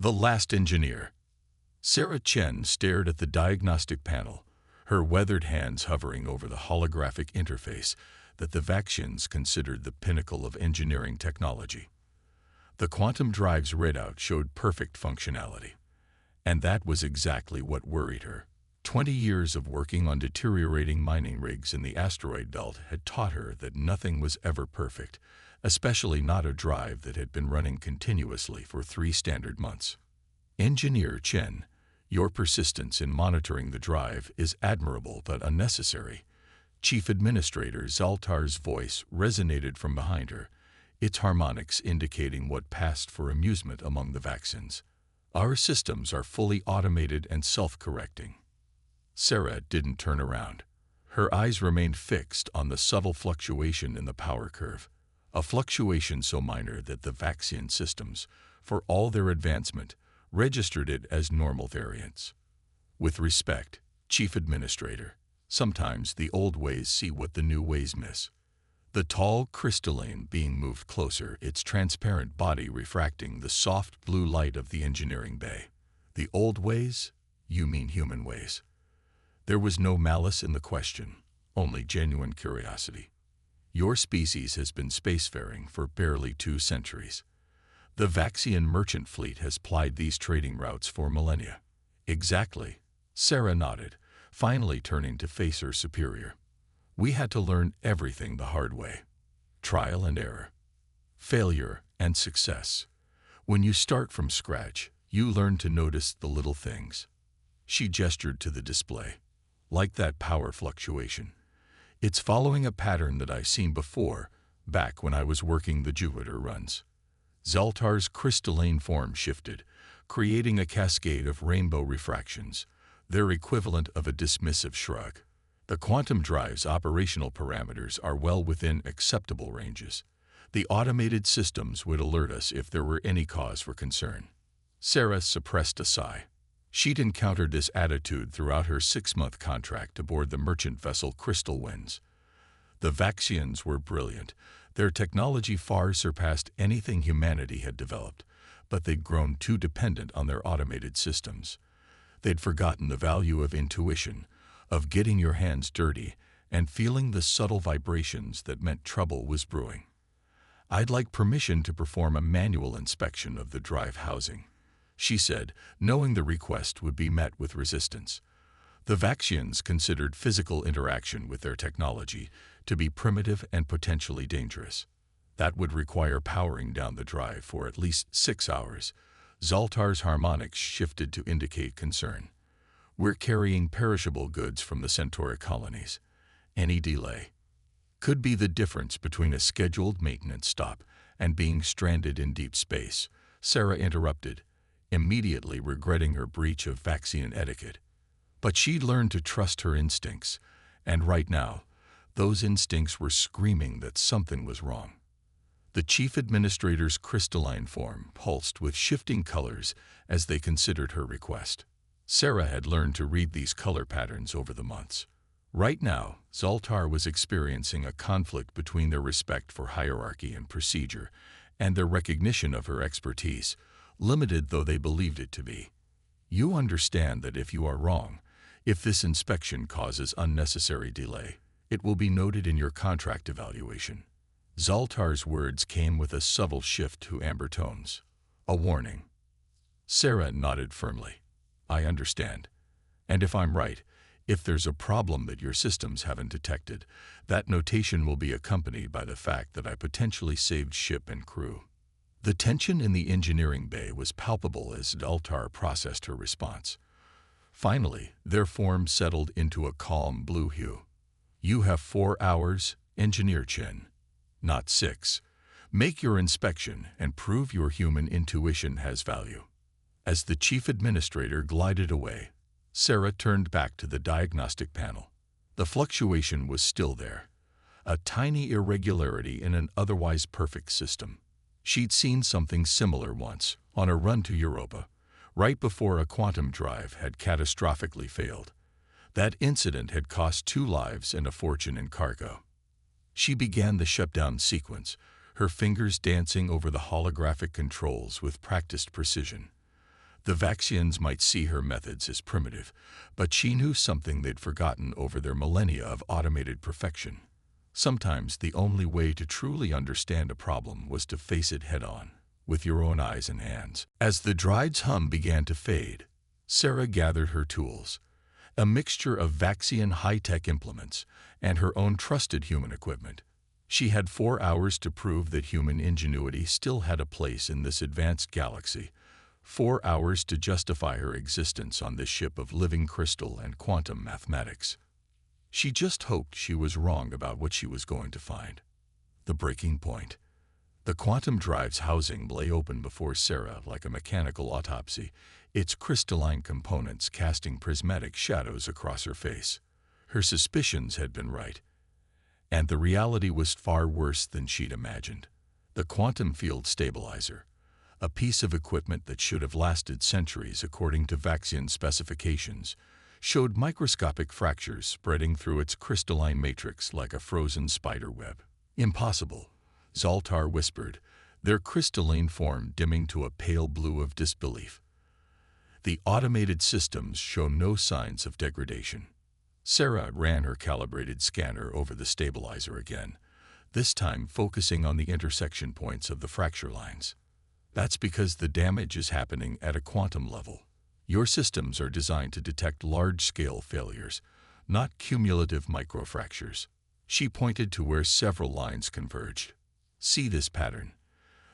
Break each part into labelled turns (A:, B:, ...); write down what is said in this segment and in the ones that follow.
A: The last engineer. Sarah Chen stared at the diagnostic panel, her weathered hands hovering over the holographic interface that the Vaxians considered the pinnacle of engineering technology. The quantum drive's readout showed perfect functionality, and that was exactly what worried her. 20 years of working on deteriorating mining rigs in the asteroid belt had taught her that nothing was ever perfect, especially not a drive that had been running continuously for 3 standard months. Engineer Chen, your persistence in monitoring the drive is admirable but unnecessary. Chief Administrator Zaltar's voice resonated from behind her, its harmonics indicating what passed for amusement among the Vaxians. Our systems are fully automated and self-correcting. Sarah didn't turn around. Her eyes remained fixed on the subtle fluctuation in the power curve, a fluctuation so minor that the Vaxian systems, for all their advancement, registered it as normal variance. With respect, Chief Administrator, sometimes the old ways see what the new ways miss. The tall crystalline being moved closer, its transparent body refracting the soft blue light of the engineering bay. The old ways? You mean human ways. There was no malice in the question, only genuine curiosity. Your species has been spacefaring for barely 2 centuries. The Vaxian merchant fleet has plied these trading routes for millennia. Exactly. Sarah nodded, finally turning to face her superior. We had to learn everything the hard way. Trial and error. Failure and success. When you start from scratch, you learn to notice the little things. She gestured to the display. Like that power fluctuation. It's following a pattern that I've seen before, back when I was working the Jupiter runs. Zaltar's crystalline form shifted, creating a cascade of rainbow refractions, their equivalent of a dismissive shrug. The quantum drive's operational parameters are well within acceptable ranges. The automated systems would alert us if there were any cause for concern. Sarah suppressed a sigh. She'd encountered this attitude throughout her 6-month contract aboard the merchant vessel Crystal Winds. The Vaxians were brilliant. Their technology far surpassed anything humanity had developed, but they'd grown too dependent on their automated systems. They'd forgotten the value of intuition, of getting your hands dirty and feeling the subtle vibrations that meant trouble was brewing. I'd like permission to perform a manual inspection of the drive housing, she said, knowing the request would be met with resistance. The Vaxians considered physical interaction with their technology to be primitive and potentially dangerous. That would require powering down the drive for at least 6 hours. Zaltar's harmonics shifted to indicate concern. We're carrying perishable goods from the Centauri colonies. Any delay could be the difference between a scheduled maintenance stop and being stranded in deep space, Sarah interrupted, immediately regretting her breach of Vaxian etiquette. But she'd learned to trust her instincts, and right now, those instincts were screaming that something was wrong. The chief administrator's crystalline form pulsed with shifting colors as they considered her request. Sarah had learned to read these color patterns over the months. Right now, Zaltar was experiencing a conflict between their respect for hierarchy and procedure and their recognition of her expertise, limited though they believed it to be. You understand that if you are wrong, if this inspection causes unnecessary delay, it will be noted in your contract evaluation. Zaltar's words came with a subtle shift to amber tones. A warning. Sarah nodded firmly. I understand. And if I'm right, if there's a problem that your systems haven't detected, that notation will be accompanied by the fact that I potentially saved ship and crew. The tension in the engineering bay was palpable as Zaltar processed her response. Finally, their form settled into a calm blue hue. You have 4 hours, Engineer Chen. Not 6. Make your inspection and prove your human intuition has value. As the chief administrator glided away, Sarah turned back to the diagnostic panel. The fluctuation was still there, a tiny irregularity in an otherwise perfect system. She'd seen something similar once, on a run to Europa, right before a quantum drive had catastrophically failed. That incident had cost 2 lives and a fortune in cargo. She began the shutdown sequence, her fingers dancing over the holographic controls with practiced precision. The Vaxians might see her methods as primitive, but she knew something they'd forgotten over their millennia of automated perfection. Sometimes the only way to truly understand a problem was to face it head-on, with your own eyes and hands. As the drive's hum began to fade, Sarah gathered her tools, a mixture of Vaxian high-tech implements and her own trusted human equipment. She had 4 hours to prove that human ingenuity still had a place in this advanced galaxy, 4 hours to justify her existence on this ship of living crystal and quantum mathematics. She just hoped she was wrong about what she was going to find. The breaking point. The quantum drive's housing lay open before Sarah like a mechanical autopsy, its crystalline components casting prismatic shadows across her face. Her suspicions had been right, and the reality was far worse than she'd imagined. The quantum field stabilizer, a piece of equipment that should have lasted centuries according to Vaxian specifications, showed microscopic fractures spreading through its crystalline matrix like a frozen spider web. Impossible, Zoltar whispered, their crystalline form dimming to a pale blue of disbelief. The automated systems show no signs of degradation. Sarah ran her calibrated scanner over the stabilizer again, this time focusing on the intersection points of the fracture lines. That's because the damage is happening at a quantum level. Your systems are designed to detect large-scale failures, not cumulative microfractures. She pointed to where several lines converged. See this pattern.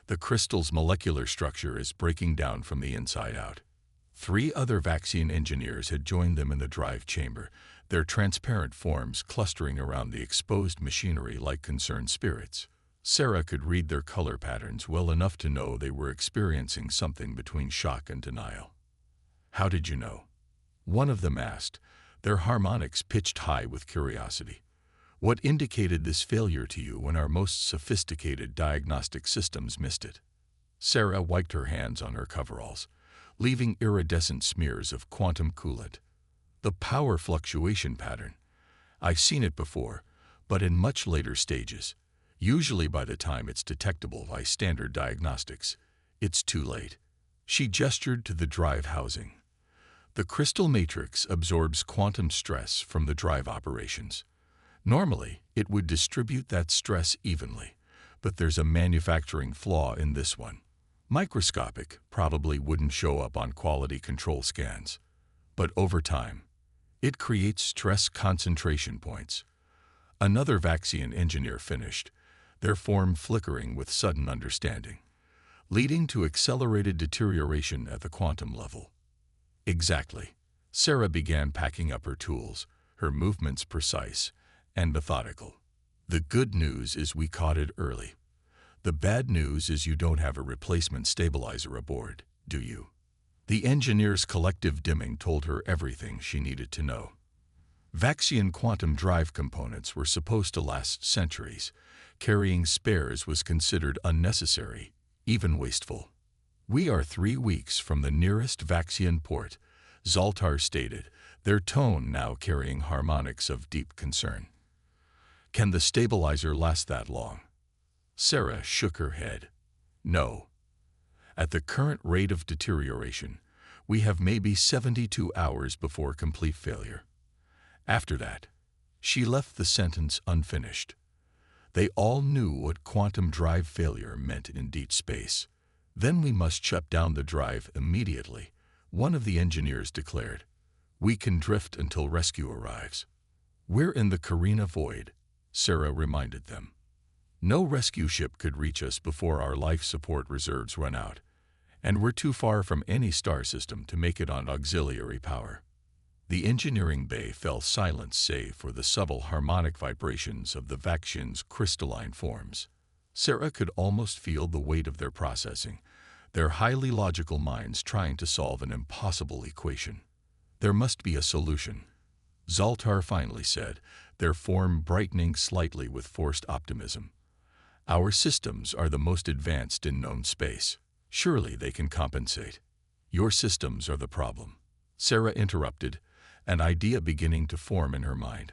A: The crystal's molecular structure is breaking down from the inside out. 3 other Vaxian engineers had joined them in the drive chamber, their transparent forms clustering around the exposed machinery like concerned spirits. Sarah could read their color patterns well enough to know they were experiencing something between shock and denial. How did you know? One of them asked, their harmonics pitched high with curiosity. What indicated this failure to you when our most sophisticated diagnostic systems missed it? Sarah wiped her hands on her coveralls, leaving iridescent smears of quantum coolant. The power fluctuation pattern. I've seen it before, but in much later stages. Usually by the time it's detectable by standard diagnostics, it's too late. She gestured to the drive housing. The crystal matrix absorbs quantum stress from the drive operations. Normally, it would distribute that stress evenly, but there's a manufacturing flaw in this one. Microscopic, probably wouldn't show up on quality control scans. But over time, it creates stress concentration points. Another Vaxian engineer finished, their form flickering with sudden understanding, leading to accelerated deterioration at the quantum level. Exactly. Sarah began packing up her tools, her movements precise and methodical. The good news is we caught it early. The bad news is you don't have a replacement stabilizer aboard, do you? The engineer's collective dimming told her everything she needed to know. Vaxian quantum drive components were supposed to last centuries. Carrying spares was considered unnecessary, even wasteful. We are 3 weeks from the nearest Vaxian port, Zoltar stated, their tone now carrying harmonics of deep concern. Can the stabilizer last that long? Sarah shook her head. No. At the current rate of deterioration, we have maybe 72 hours before complete failure. After that, she left the sentence unfinished. They all knew what quantum drive failure meant in deep space. Then we must shut down the drive immediately, one of the engineers declared. We can drift until rescue arrives. We're in the Carina Void, Sarah reminded them. No rescue ship could reach us before our life support reserves run out, and we're too far from any star system to make it on auxiliary power. The engineering bay fell silent save for the subtle harmonic vibrations of the Vaxians' crystalline forms. Sarah could almost feel the weight of their processing, their highly logical minds trying to solve an impossible equation. There must be a solution, Zoltar finally said, their form brightening slightly with forced optimism. Our systems are the most advanced in known space. Surely they can compensate. Your systems are the problem. Sarah interrupted, an idea beginning to form in her mind.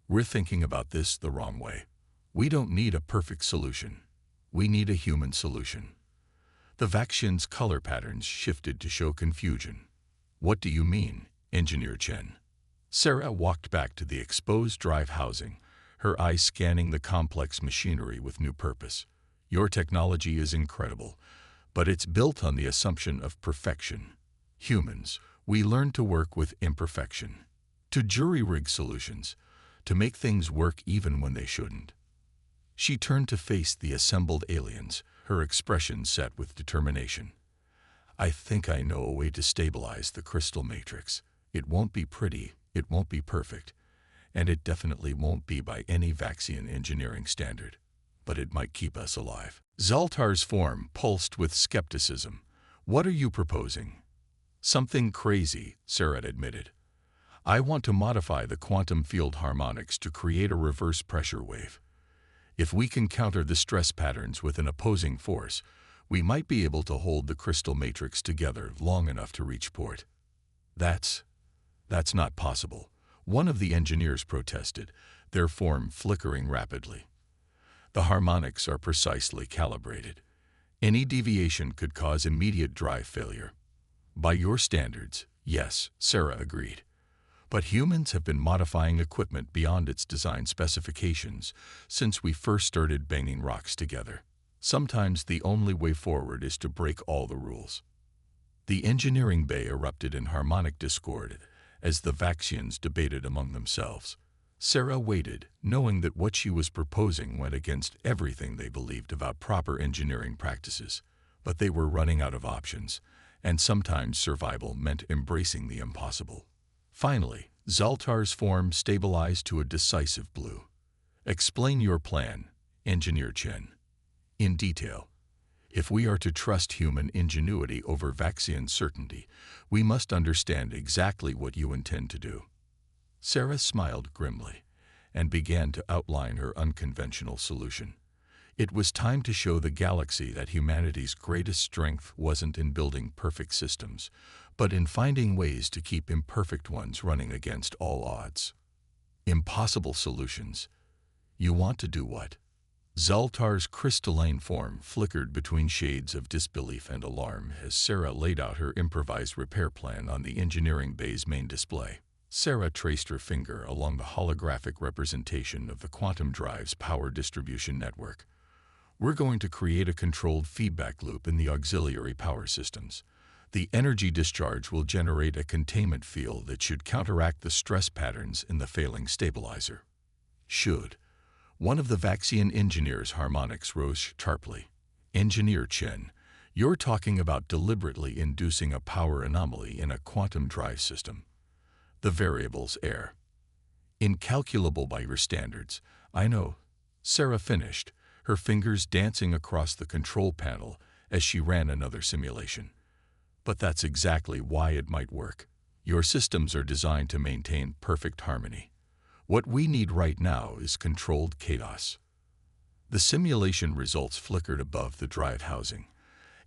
A: We're thinking about this the wrong way. We don't need a perfect solution. We need a human solution. The Vaxian's color patterns shifted to show confusion. "What do you mean, Engineer Chen?" Sarah walked back to the exposed drive housing, her eyes scanning the complex machinery with new purpose. "Your technology is incredible, but it's built on the assumption of perfection. Humans, we learn to work with imperfection, to jury-rig solutions, to make things work even when they shouldn't." She turned to face the assembled aliens, her expression set with determination. "I think I know a way to stabilize the crystal matrix. It won't be pretty, it won't be perfect, and it definitely won't be by any Vaxian engineering standard. But it might keep us alive." Zoltar's form pulsed with skepticism. "What are you proposing?" "Something crazy," Sarah admitted. "I want to modify the quantum field harmonics to create a reverse pressure wave. If we can counter the stress patterns with an opposing force, we might be able to hold the crystal matrix together long enough to reach port." That's not possible," one of the engineers protested, their form flickering rapidly. "The harmonics are precisely calibrated. Any deviation could cause immediate drive failure." "By your standards, yes," Sarah agreed. "But humans have been modifying equipment beyond its design specifications since we first started banging rocks together. Sometimes the only way forward is to break all the rules." The engineering bay erupted in harmonic discord as the Vaxians debated among themselves. Sarah waited, knowing that what she was proposing went against everything they believed about proper engineering practices. But they were running out of options, and sometimes survival meant embracing the impossible. Finally, Zoltar's form stabilized to a decisive blue. "Explain your plan, Engineer Chen. In detail. If we are to trust human ingenuity over Vaxian certainty, we must understand exactly what you intend to do." Sarah smiled grimly and began to outline her unconventional solution. It was time to show the galaxy that humanity's greatest strength wasn't in building perfect systems, but in finding ways to keep imperfect ones running against all odds. "Impossible solutions. You want to do what?" Zoltar's crystalline form flickered between shades of disbelief and alarm as Sarah laid out her improvised repair plan on the engineering bay's main display. Sarah traced her finger along the holographic representation of the quantum drive's power distribution network. "We're going to create a controlled feedback loop in the auxiliary power systems. The energy discharge will generate a containment field that should counteract the stress patterns in the failing stabilizer." "Should." One of the Vaxian engineers' harmonics rose sharply. "Engineer Chen, you're talking about deliberately inducing a power anomaly in a quantum drive system. The variables are incalculable by your standards." "I know," Sarah finished, her fingers dancing across the control panel as she ran another simulation. "But that's exactly why it might work. Your systems are designed to maintain perfect harmony. What we need right now is controlled chaos." The simulation results flickered above the drive housing,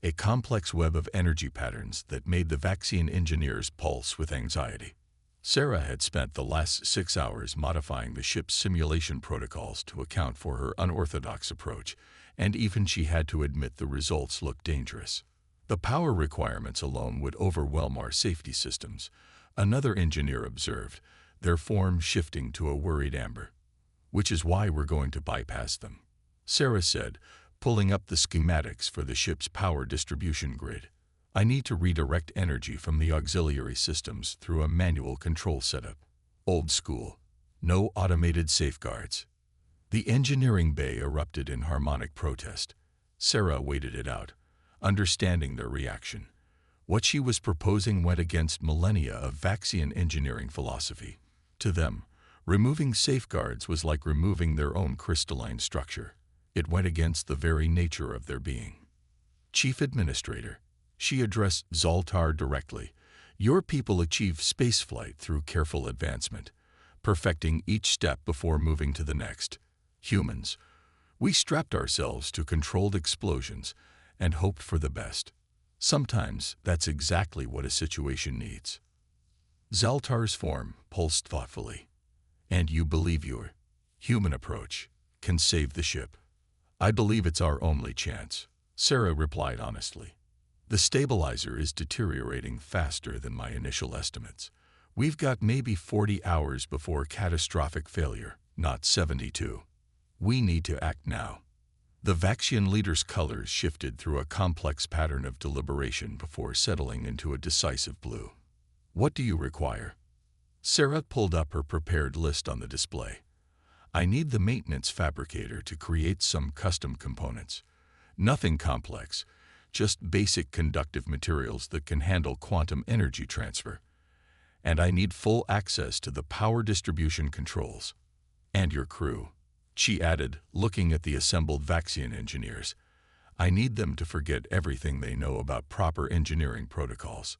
A: a complex web of energy patterns that made the Vaxian engineers pulse with anxiety. Sarah had spent the last 6 hours modifying the ship's simulation protocols to account for her unorthodox approach, and even she had to admit the results looked dangerous. "The power requirements alone would overwhelm our safety systems," another engineer observed, their form shifting to a worried amber. "Which is why we're going to bypass them," Sarah said, pulling up the schematics for the ship's power distribution grid. "I need to redirect energy from the auxiliary systems through a manual control setup. Old school. No automated safeguards." The engineering bay erupted in harmonic protest. Sarah waited it out, understanding their reaction. What she was proposing went against millennia of Vaxian engineering philosophy. To them, removing safeguards was like removing their own crystalline structure. It went against the very nature of their being. "Chief Administrator," she addressed Zoltar directly, "your people achieve spaceflight through careful advancement, perfecting each step before moving to the next. Humans, we strapped ourselves to controlled explosions and hoped for the best. Sometimes that's exactly what a situation needs." Zoltar's form pulsed thoughtfully. "And you believe your human approach can save the ship?" "I believe it's our only chance," Sarah replied honestly. The stabilizer is deteriorating faster than my initial estimates. We've got maybe 40 hours before catastrophic failure, not 72. We need to act now. The Vaxian leader's colors shifted through a complex pattern of deliberation before settling into a decisive blue. What do you require? Sarah pulled up her prepared list on the display. I need the maintenance fabricator to create some custom components. Nothing complex, just basic conductive materials that can handle quantum energy transfer. And I need full access to the power distribution controls. And your crew, she added, looking at the assembled Vaxian engineers. I need them to forget everything they know about proper engineering protocols.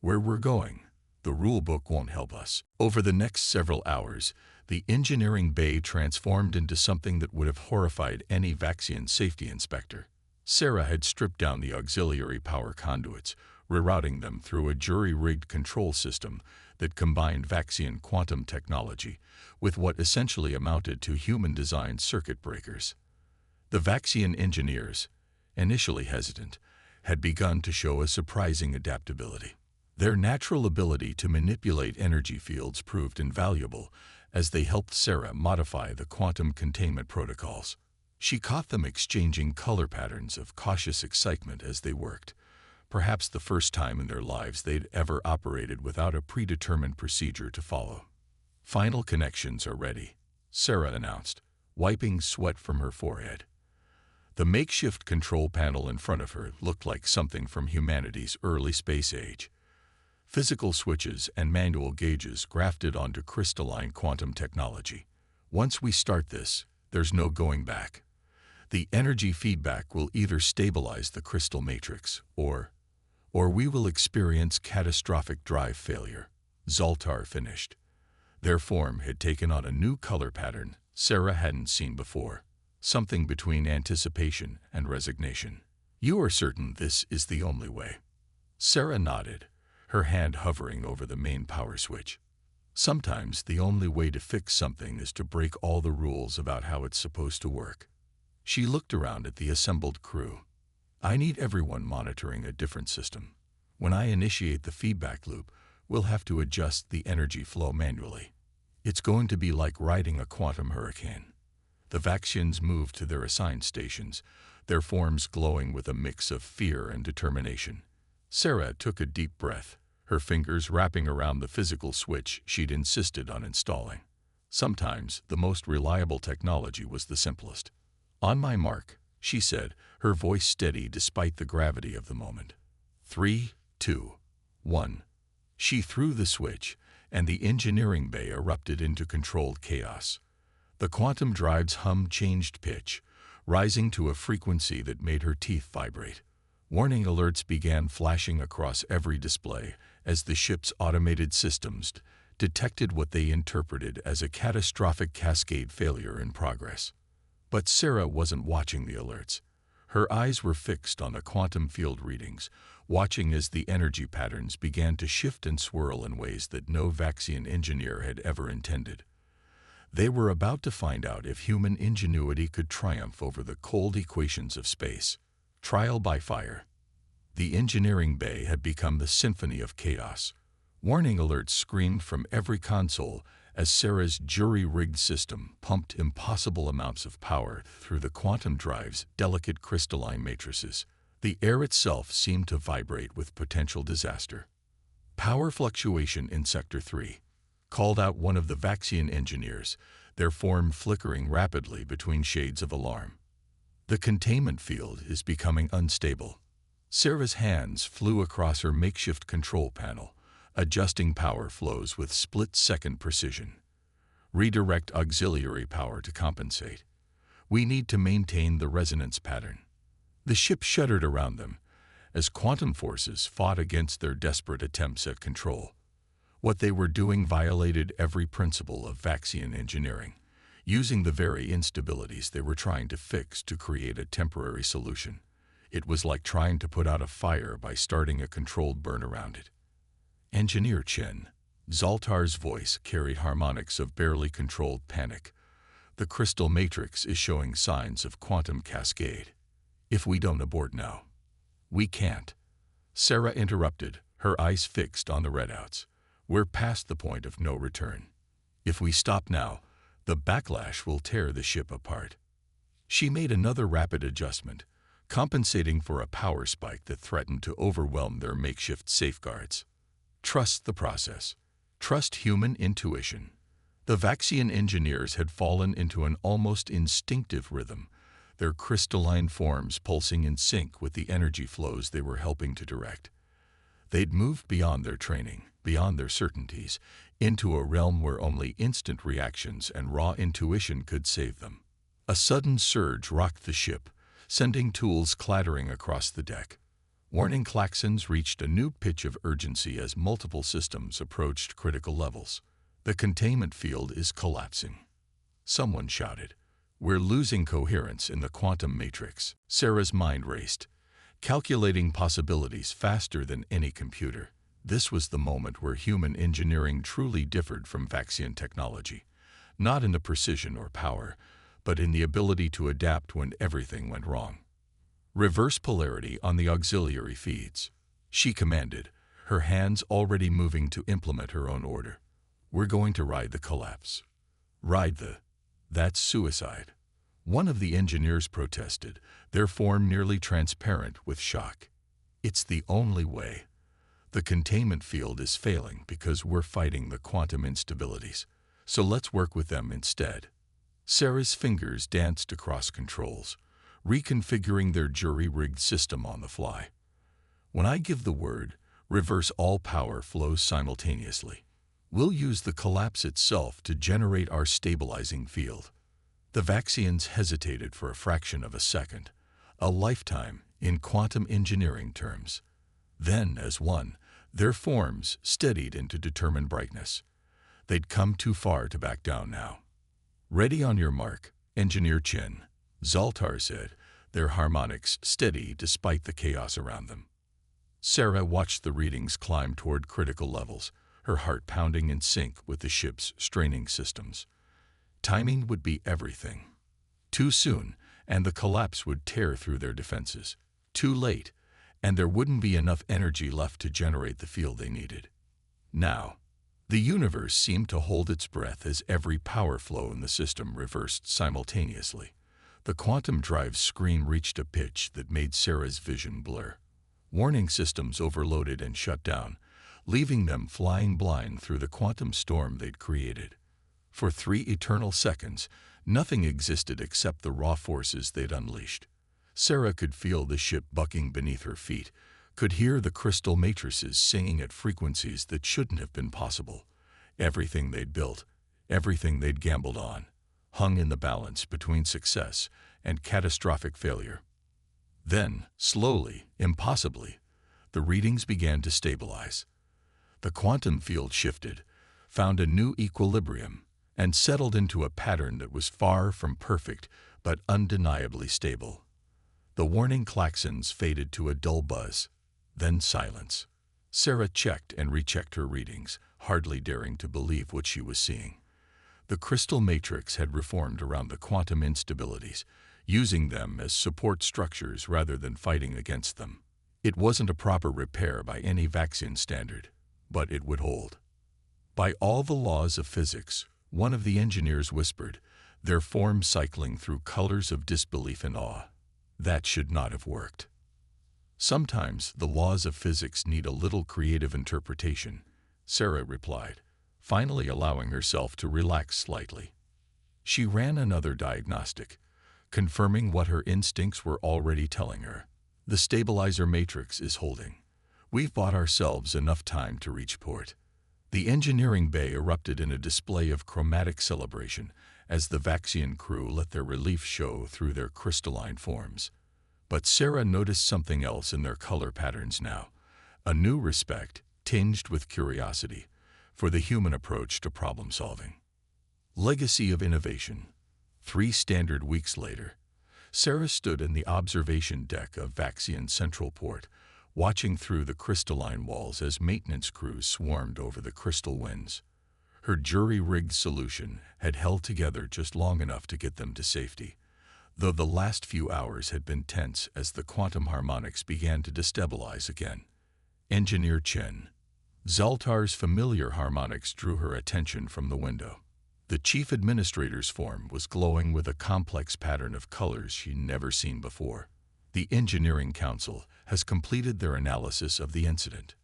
A: Where we're going, the rule book won't help us. Over the next several hours, the engineering bay transformed into something that would have horrified any Vaxian safety inspector. Sarah had stripped down the auxiliary power conduits, rerouting them through a jury-rigged control system that combined Vaxian quantum technology with what essentially amounted to human-designed circuit breakers. The Vaxian engineers, initially hesitant, had begun to show a surprising adaptability. Their natural ability to manipulate energy fields proved invaluable as they helped Sarah modify the quantum containment protocols. She caught them exchanging color patterns of cautious excitement as they worked, perhaps the first time in their lives they'd ever operated without a predetermined procedure to follow. Final connections are ready, Sarah announced, wiping sweat from her forehead. The makeshift control panel in front of her looked like something from humanity's early space age. Physical switches and manual gauges grafted onto crystalline quantum technology. Once we start this, there's no going back. The energy feedback will either stabilize the crystal matrix, or we will experience catastrophic drive failure, Zoltar finished. Their form had taken on a new color pattern Sarah hadn't seen before, something between anticipation and resignation. You are certain this is the only way? Sarah nodded, her hand hovering over the main power switch. Sometimes the only way to fix something is to break all the rules about how it's supposed to work. She looked around at the assembled crew. I need everyone monitoring a different system. When I initiate the feedback loop, we'll have to adjust the energy flow manually. It's going to be like riding a quantum hurricane. The Vaxians moved to their assigned stations, their forms glowing with a mix of fear and determination. Sarah took a deep breath, her fingers wrapping around the physical switch she'd insisted on installing. Sometimes the most reliable technology was the simplest. On my mark, she said, her voice steady despite the gravity of the moment. 3, 2, 1. She threw the switch, and the engineering bay erupted into controlled chaos. The quantum drive's hum changed pitch, rising to a frequency that made her teeth vibrate. Warning alerts began flashing across every display as the ship's automated systems detected what they interpreted as a catastrophic cascade failure in progress. But Sarah wasn't watching the alerts. Her eyes were fixed on the quantum field readings, watching as the energy patterns began to shift and swirl in ways that no Vaxian engineer had ever intended. They were about to find out if human ingenuity could triumph over the cold equations of space. Trial by fire. The engineering bay had become the symphony of chaos. Warning alerts screamed from every console as Sarah's jury-rigged system pumped impossible amounts of power through the quantum drive's delicate crystalline matrices. The air itself seemed to vibrate with potential disaster. Power fluctuation in Sector 3, called out one of the Vaxian engineers, their form flickering rapidly between shades of alarm. The containment field is becoming unstable. Sarah's hands flew across her makeshift control panel, adjusting power flows with split-second precision. Redirect auxiliary power to compensate. We need to maintain the resonance pattern. The ship shuddered around them as quantum forces fought against their desperate attempts at control. What they were doing violated every principle of Vaxian engineering, using the very instabilities they were trying to fix to create a temporary solution. It was like trying to put out a fire by starting a controlled burn around it. Engineer Chen. Zoltar's voice carried harmonics of barely controlled panic. The crystal matrix is showing signs of quantum cascade. If we don't abort now, we can't. Sarah interrupted, her eyes fixed on the redouts. We're past the point of no return. If we stop now, the backlash will tear the ship apart. She made another rapid adjustment, compensating for a power spike that threatened to overwhelm their makeshift safeguards. Trust the process. Trust human intuition. The Vaxian engineers had fallen into an almost instinctive rhythm, their crystalline forms pulsing in sync with the energy flows they were helping to direct. They'd moved beyond their training, beyond their certainties, into a realm where only instant reactions and raw intuition could save them. A sudden surge rocked the ship, sending tools clattering across the deck. Warning klaxons reached a new pitch of urgency as multiple systems approached critical levels. The containment field is collapsing. Someone shouted, "We're losing coherence in the quantum matrix." Sarah's mind raced, calculating possibilities faster than any computer. This was the moment where human engineering truly differed from Vaxian technology, not in the precision or power, but in the ability to adapt when everything went wrong. Reverse polarity on the auxiliary feeds, she commanded, her hands already moving to implement her own order. We're going to ride the collapse. That's suicide. One of the engineers protested, their form nearly transparent with shock. It's the only way. The containment field is failing because we're fighting the quantum instabilities, so let's work with them instead. Sarah's fingers danced across controls, reconfiguring their jury-rigged system on the fly. When I give the word, reverse all power flows simultaneously. We'll use the collapse itself to generate our stabilizing field. The Vaxians hesitated for a fraction of a second, a lifetime in quantum engineering terms. Then, as one, their forms steadied into determined brightness. They'd come too far to back down now. "Ready on your mark, Engineer Chin," Zaltar said, their harmonics steady despite the chaos around them. Sarah watched the readings climb toward critical levels, her heart pounding in sync with the ship's straining systems. Timing would be everything. Too soon, and the collapse would tear through their defenses. Too late, and there wouldn't be enough energy left to generate the field they needed. Now, the universe seemed to hold its breath as every power flow in the system reversed simultaneously. The quantum drive's screen reached a pitch that made Sarah's vision blur. Warning systems overloaded and shut down, leaving them flying blind through the quantum storm they'd created. For 3 eternal seconds, nothing existed except the raw forces they'd unleashed. Sarah could feel the ship bucking beneath her feet, could hear the crystal matrices singing at frequencies that shouldn't have been possible. Everything they'd built, everything they'd gambled on, hung in the balance between success and catastrophic failure. Then, slowly, impossibly, the readings began to stabilize. The quantum field shifted, found a new equilibrium, and settled into a pattern that was far from perfect but undeniably stable. The warning klaxons faded to a dull buzz, then silence. Sarah checked and rechecked her readings, hardly daring to believe what she was seeing. The crystal matrix had reformed around the quantum instabilities, using them as support structures rather than fighting against them. It wasn't a proper repair by any Vaxian standard, but it would hold. "By all the laws of physics," one of the engineers whispered, their form cycling through colors of disbelief and awe. "That should not have worked." "Sometimes the laws of physics need a little creative interpretation," Sarah replied, finally allowing herself to relax slightly. She ran another diagnostic, confirming what her instincts were already telling her. "The stabilizer matrix is holding. We've bought ourselves enough time to reach port." The engineering bay erupted in a display of chromatic celebration as the Vaxian crew let their relief show through their crystalline forms. But Sarah noticed something else in their color patterns now, a new respect, tinged with curiosity, for the human approach to problem-solving. Legacy of innovation. 3 standard weeks later, Sarah stood in the observation deck of Vaxian Central Port, watching through the crystalline walls as maintenance crews swarmed over the crystal winds. Her jury-rigged solution had held together just long enough to get them to safety, though the last few hours had been tense as the quantum harmonics began to destabilize again. Engineer Chen. Zoltar's familiar harmonics drew her attention from the window. The chief administrator's form was glowing with a complex pattern of colors she'd never seen before. The Engineering Council has completed their analysis of the incident.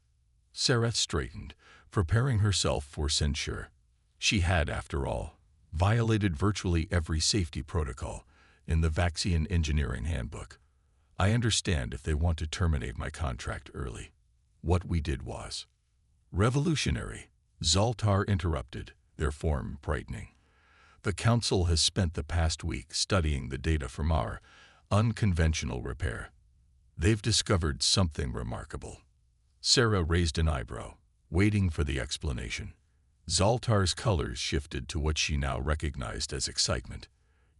A: Sarah straightened, preparing herself for censure. She had, after all, violated virtually every safety protocol in the Vaxian Engineering Handbook. I understand if they want to terminate my contract early. What we did was revolutionary, Zoltar interrupted, their form brightening. The Council has spent the past week studying the data from our unconventional repair. They've discovered something remarkable. Sarah raised an eyebrow, waiting for the explanation. Zoltar's colors shifted to what she now recognized as excitement.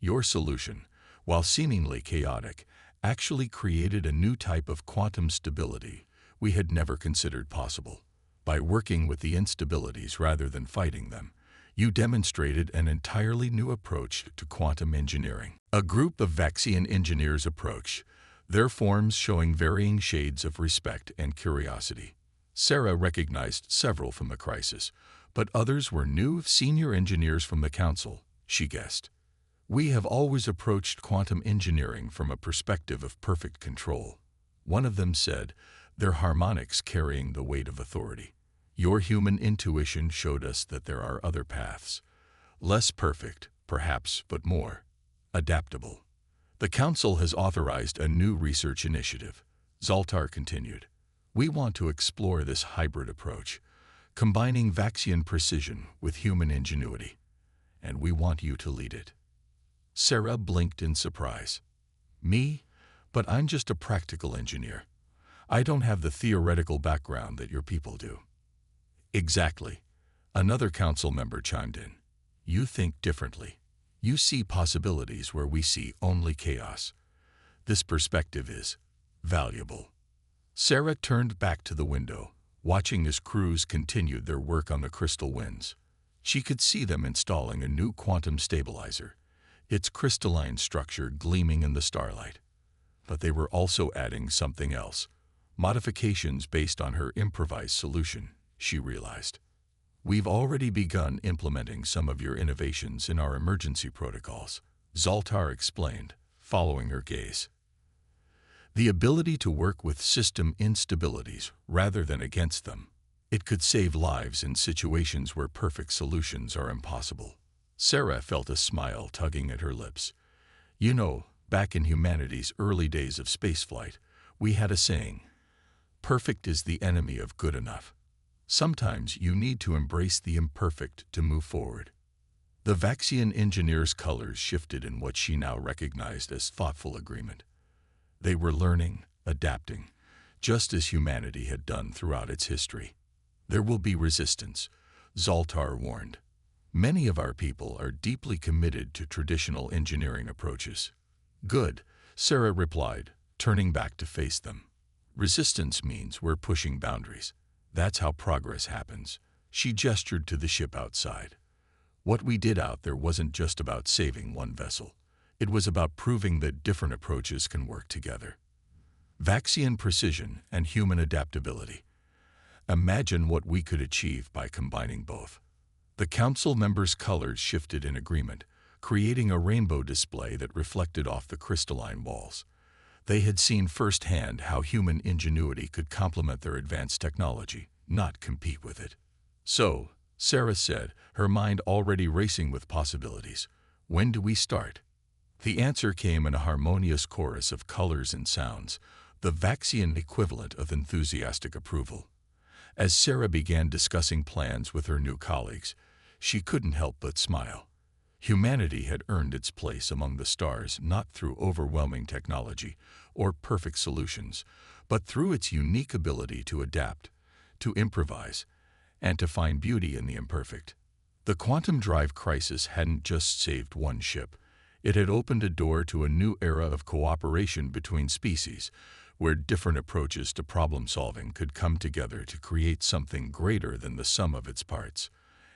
A: Your solution, while seemingly chaotic, actually created a new type of quantum stability we had never considered possible. By working with the instabilities rather than fighting them, you demonstrated an entirely new approach to quantum engineering. A group of Vaxian engineers approached, their forms showing varying shades of respect and curiosity. Sarah recognized several from the crisis, but others were new senior engineers from the Council, she guessed. We have always approached quantum engineering from a perspective of perfect control. One of them said, their harmonics carrying the weight of authority. Your human intuition showed us that there are other paths. Less perfect, perhaps, but more adaptable. The Council has authorized a new research initiative. Zoltar continued. We want to explore this hybrid approach, combining Vaxian precision with human ingenuity. And we want you to lead it. Sarah blinked in surprise. Me? But I'm just a practical engineer. I don't have the theoretical background that your people do. Exactly. Another council member chimed in. You think differently. You see possibilities where we see only chaos. This perspective is valuable. Sarah turned back to the window, watching as crews continued their work on the crystal winds. She could see them installing a new quantum stabilizer, its crystalline structure gleaming in the starlight. But they were also adding something else, modifications based on her improvised solution, she realized. We've already begun implementing some of your innovations in our emergency protocols, Zoltar explained, following her gaze. The ability to work with system instabilities rather than against them. It could save lives in situations where perfect solutions are impossible. Sarah felt a smile tugging at her lips. You know, back in humanity's early days of spaceflight, we had a saying, perfect is the enemy of good enough. Sometimes you need to embrace the imperfect to move forward. The Vaxian engineer's colors shifted in what she now recognized as thoughtful agreement. They were learning, adapting, just as humanity had done throughout its history. There will be resistance, Zoltar warned. Many of our people are deeply committed to traditional engineering approaches. Good, Sarah replied, turning back to face them. Resistance means we're pushing boundaries. That's how progress happens. She gestured to the ship outside. What we did out there wasn't just about saving one vessel. It was about proving that different approaches can work together. Vaxian precision and human adaptability. Imagine what we could achieve by combining both. The council members' colors shifted in agreement, creating a rainbow display that reflected off the crystalline walls. They had seen firsthand how human ingenuity could complement their advanced technology, not compete with it. So, Sarah said, her mind already racing with possibilities, when do we start? The answer came in a harmonious chorus of colors and sounds, the Vaxian equivalent of enthusiastic approval. As Sarah began discussing plans with her new colleagues, she couldn't help but smile. Humanity had earned its place among the stars not through overwhelming technology or perfect solutions, but through its unique ability to adapt, to improvise, and to find beauty in the imperfect. The quantum drive crisis hadn't just saved one ship. It had opened a door to a new era of cooperation between species, where different approaches to problem-solving could come together to create something greater than the sum of its parts.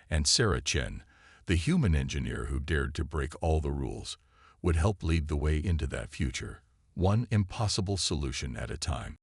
A: And Sarah Chen, the human engineer who dared to break all the rules, would help lead the way into that future, one impossible solution at a time.